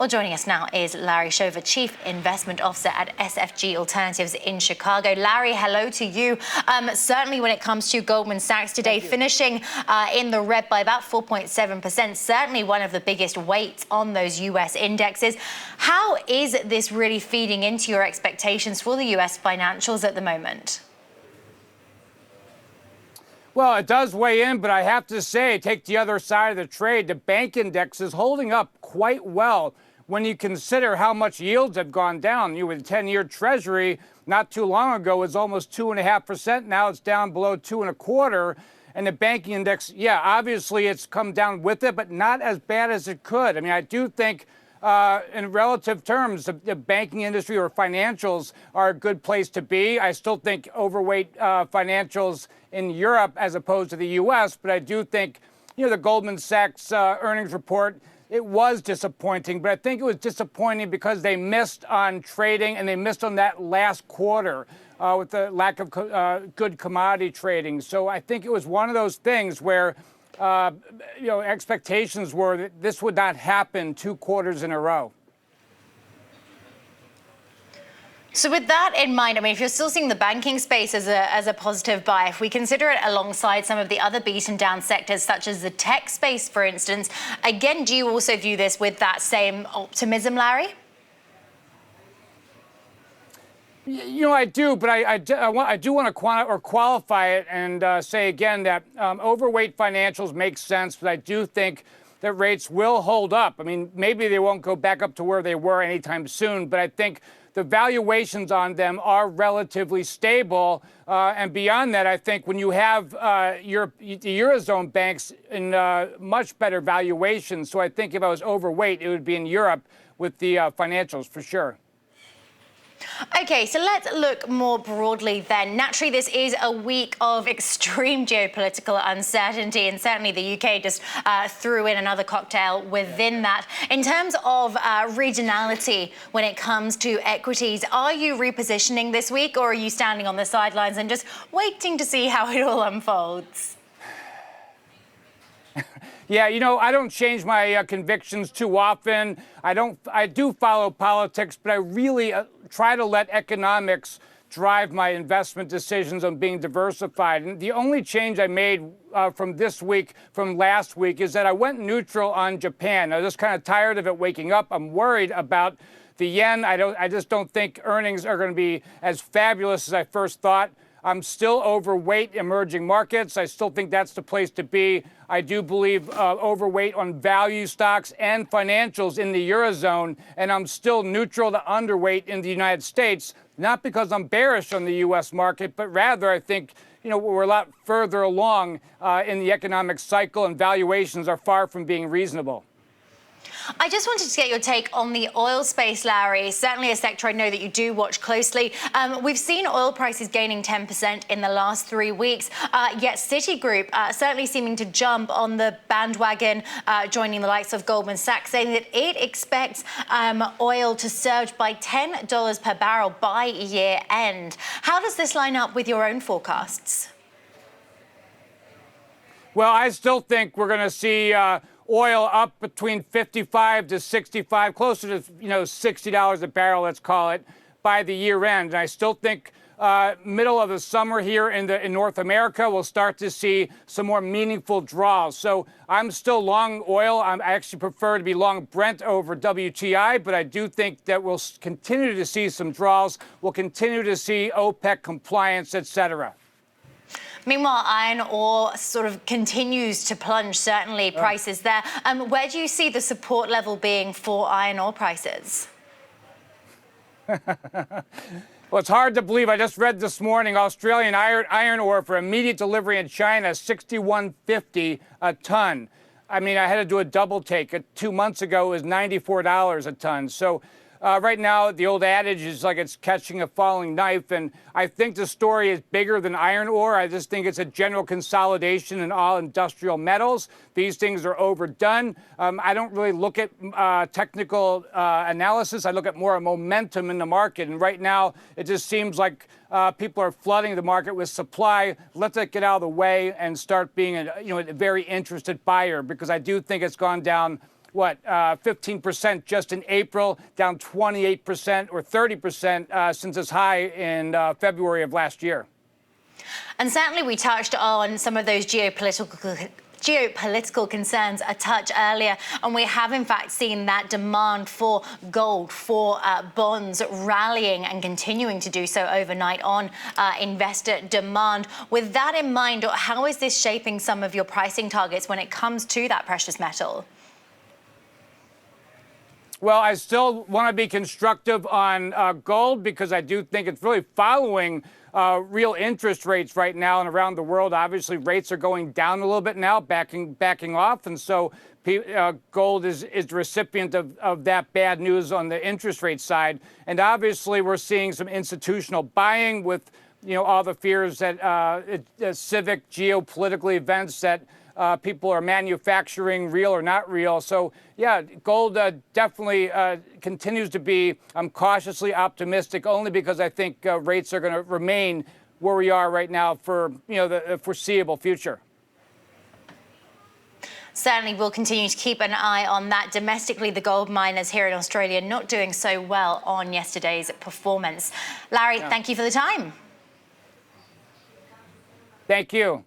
Well, joining us now is Larry Shover, Chief Investment Officer at SFG Alternatives in Chicago. Larry, hello to you. Certainly when it comes to Goldman Sachs today, finishing in the red by about 4.7%, certainly one of the biggest weights on those U.S. indexes. How is this really feeding into your expectations for the U.S. financials at the moment? Well, it does weigh in, but I have to say, take the other side of the trade. The bank index is holding up quite well when you consider how much yields have gone down. You with 10-year Treasury not too long ago was almost 2.5%. Now it's down below 2.25%. And the banking index, yeah, obviously it's come down with it, but not as bad as it could. I mean, I do think in relative terms, the banking industry or financials are a good place to be. I still think overweight financials in Europe as opposed to the U.S., but I do think, the Goldman Sachs earnings report, it was disappointing, but I think it was disappointing because they missed on trading and they missed on that last quarter with the lack of good commodity trading. So I think it was one of those things where expectations were that this would not happen 2 quarters in a row. So with that in mind, I mean, if you're still seeing the banking space as a positive buy, if we consider it alongside some of the other beaten down sectors, such as the tech space, for instance, again, do you also view this with that same optimism, Larry? I do, but I do want to qualify it and say again that overweight financials make sense, but I do think that rates will hold up. I mean, maybe they won't go back up to where they were anytime soon, but I think the valuations on them are relatively stable. And beyond that, I think when you have the Eurozone banks in much better valuations, so I think if I was overweight, it would be in Europe with the financials for sure. Okay, so let's look more broadly then. Naturally, this is a week of extreme geopolitical uncertainty, and certainly the UK just threw in another cocktail within that. In terms of regionality when it comes to equities, are you repositioning this week, or are you standing on the sidelines and just waiting to see how it all unfolds? Yeah, I don't change my convictions too often. I do follow politics, but I really try to let economics drive my investment decisions on being diversified. And the only change I made from last week, is that I went neutral on Japan. I was just kind of tired of it waking up. I'm worried about the yen. I just don't think earnings are going to be as fabulous as I first thought. I'm still overweight emerging markets. I still think that's the place to be. I do believe overweight on value stocks and financials in the Eurozone, and I'm still neutral to underweight in the United States, not because I'm bearish on the U.S. market, but rather I think we're a lot further along in the economic cycle, and valuations are far from being reasonable. I just wanted to get your take on the oil space, Larry. Certainly a sector I know that you do watch closely. We've seen oil prices gaining 10% in the last 3 weeks, yet Citigroup certainly seeming to jump on the bandwagon, joining the likes of Goldman Sachs, saying that it expects oil to surge by $10 per barrel by year end. How does this line up with your own forecasts? Well, I still think we're going to see oil up between 55 to 65, closer to $60 a barrel, let's call it, by the year end. And I still think middle of the summer here in North America, we'll start to see some more meaningful draws. So I'm still long oil. I actually prefer to be long Brent over WTI, but I do think that we'll continue to see some draws. We'll continue to see OPEC compliance, et cetera. Meanwhile, iron ore sort of continues to plunge, certainly prices there. Where do you see the support level being for iron ore prices? Well, it's hard to believe. I just read this morning, Australian iron ore for immediate delivery in China, $61.50 a ton. I mean, I had to do a double take. 2 months ago, it was $94 a ton. So right now, the old adage is like it's catching a falling knife. And I think the story is bigger than iron ore. I just think it's a general consolidation in all industrial metals. These things are overdone. I don't really look at technical analysis. I look at more momentum in the market. And right now, it just seems like people are flooding the market with supply. Let that get out of the way and start being a very interested buyer, because I do think it's gone down 15% just in April, down 28% or 30% since its high in February of last year. And certainly we touched on some of those geopolitical concerns a touch earlier, and we have in fact seen that demand for gold, for bonds rallying and continuing to do so overnight on investor demand. With that in mind, how is this shaping some of your pricing targets when it comes to that precious metal? Well, I still want to be constructive on gold because I do think it's really following real interest rates right now and around the world. Obviously, rates are going down a little bit now, backing off. And so gold is the recipient of that bad news on the interest rate side. And obviously, we're seeing some institutional buying with all the fears that civic geopolitical events that people are manufacturing, real or not real. So, yeah, gold definitely continues to be, I'm cautiously optimistic only because I think rates are going to remain where we are right now for, the foreseeable future. Certainly, we'll continue to keep an eye on that. Domestically, the gold miners here in Australia not doing so well on yesterday's performance. Larry, thank you for the time. Thank you.